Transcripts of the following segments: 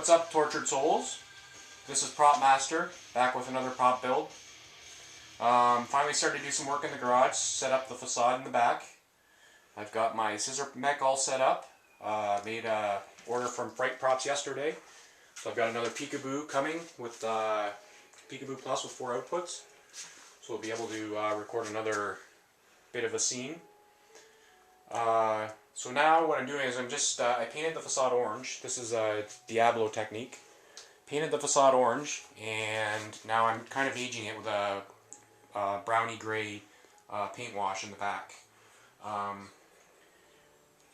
What's up, Tortured Souls? This is Prop Master, back with another prop build. Finally started to do some work in the garage, set up the facade in the back. I've got my scissor mech all set up. Made an order from Fright Props yesterday. So I've got another Peekaboo coming with Peekaboo Plus with 4 outputs. So we'll be able to record another bit of a scene. So now what I'm doing is I painted the facade orange. This is a Diablo technique. Painted the facade orange, and now I'm kind of aging it with a browny gray paint wash in the back.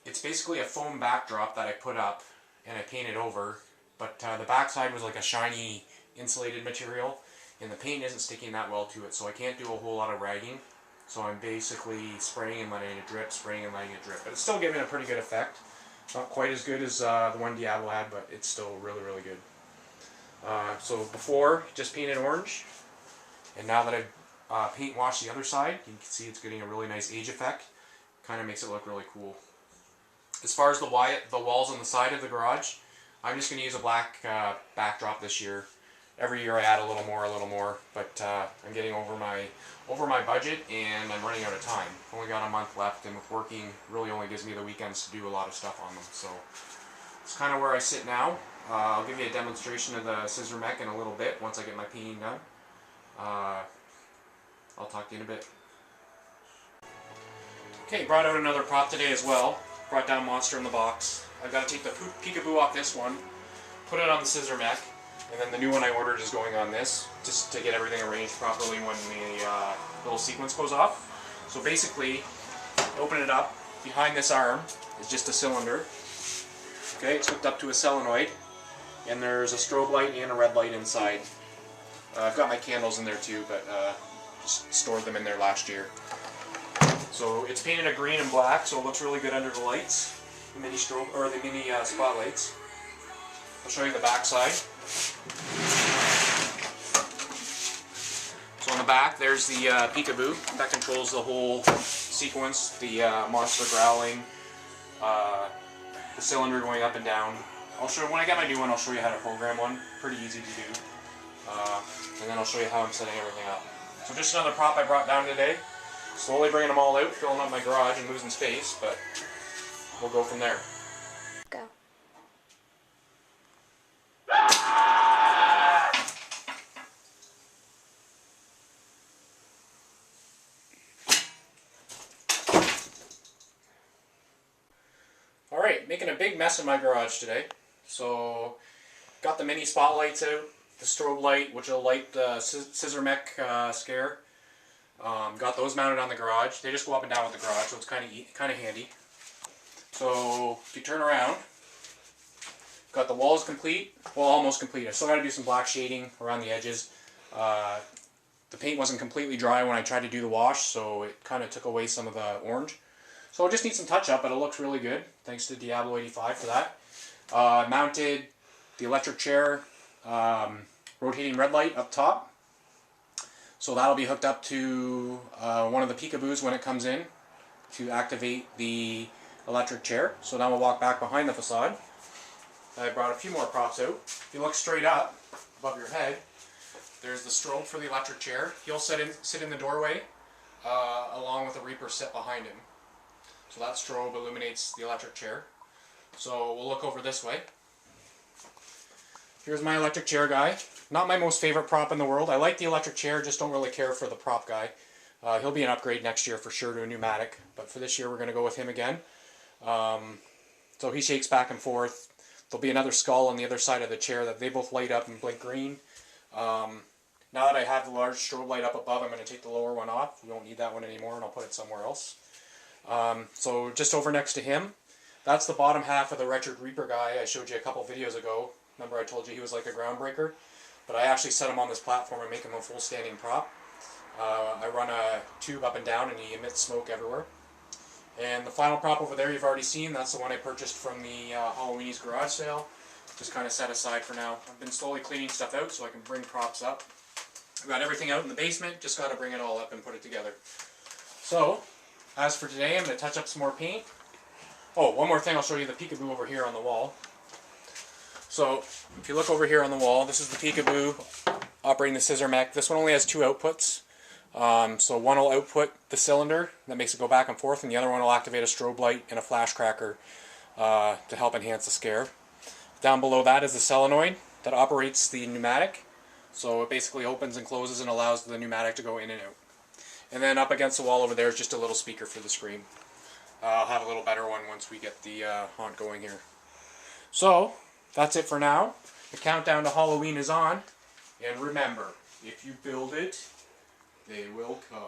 It's basically a foam backdrop that I put up and I painted over, but the backside was like a shiny insulated material, and the paint isn't sticking that well to it, so I can't do a whole lot of ragging. So I'm basically spraying and letting it drip, spraying and letting it drip. But it's still giving a pretty good effect. Not quite as good as the one Diablo had, but it's still really, really good. So before, just painted orange. And now that I've paint washed the other side, you can see it's getting a really nice age effect. Kind of makes it look really cool. As far as the walls on the side of the garage, I'm just going to use a black backdrop this year. Every year I add a little more, but I'm getting over my budget, and I'm running out of time. I've only got a month left, and with working, really only gives me the weekends to do a lot of stuff on them. So it's kind of where I sit now. I'll give you a demonstration of the scissor mech in a little bit once I get my painting done. I'll talk to you in a bit. Okay, brought out another prop today as well. Brought down Monster in the Box. I've got to take the Peekaboo off this one, put it on the scissor mech. And then the new one I ordered is going on this, just to get everything arranged properly when the little sequence goes off. So basically, open it up. Behind this arm is just a cylinder. Okay, it's hooked up to a solenoid. And there's a strobe light and a red light inside. I've got my candles in there too, but just stored them in there last year. So it's painted a green and black, so it looks really good under the lights. The mini strobe, or the mini spotlights. I'll show you the back side. So on the back, there's the Peekaboo that controls the whole sequence, the monster growling, the cylinder going up and down. I'll show you, when I get my new one, I'll show you how to program one. Pretty easy to do. And then I'll show you how I'm setting everything up. So just another prop I brought down today. Slowly bringing them all out, filling up my garage and losing space, but we'll go from there. Go. Alright, making a big mess in my garage today. So, got the mini spotlights out, the strobe light, which will light the scissor mech scare. Got those mounted on the garage. They just go up and down with the garage, so it's kind of handy. So, if you turn around, got the walls complete, well, almost complete. I still got to do some black shading around the edges. The paint wasn't completely dry when I tried to do the wash, so it kind of took away some of the orange. So it just needs some touch up, but it looks really good. Thanks to Diablo 85 for that. Mounted the electric chair, rotating red light up top. So that'll be hooked up to one of the Peekaboos when it comes in to activate the electric chair. So now we'll walk back behind the facade. I brought a few more props out. If you look straight up above your head, there's the strobe for the electric chair. He'll sit in the doorway along with a Reaper sit behind him. So that strobe illuminates the electric chair. So we'll look over this way. Here's my electric chair guy. Not my most favorite prop in the world. I like the electric chair, just don't really care for the prop guy. He'll be an upgrade next year for sure to a pneumatic, but for this year we're going to go with him again. So he shakes back and forth. There'll be another skull on the other side of the chair that they both light up and blink green. Now that I have the large strobe light up above, I'm going to take the lower one off. We won't need that one anymore, and I'll put it somewhere else. So just over next to him, that's the bottom half of the Wretched Reaper guy I showed you a couple videos ago. Remember I told you he was like a groundbreaker? But I actually set him on this platform and make him a full standing prop. I run a tube up and down and he emits smoke everywhere. And the final prop over there you've already seen, that's the one I purchased from the Halloweenies garage sale. Just kind of set aside for now. I've been slowly cleaning stuff out so I can bring props up. I've got everything out in the basement, just got to bring it all up and put it together. So, as for today, I'm going to touch up some more paint. Oh, one more thing, I'll show you the Peekaboo over here on the wall. So if you look over here on the wall, this is the Peekaboo operating the Scissor Mech. This one only has 2 outputs. So one will output the cylinder that makes it go back and forth, and the other one will activate a strobe light and a flash cracker to help enhance the scare. Down below that is the solenoid that operates the pneumatic. So it basically opens and closes and allows the pneumatic to go in and out. And then up against the wall over there is just a little speaker for the scream. I'll have a little better one once we get the haunt going here. So that's it for now. The countdown to Halloween is on. And remember, if you build it, they will come.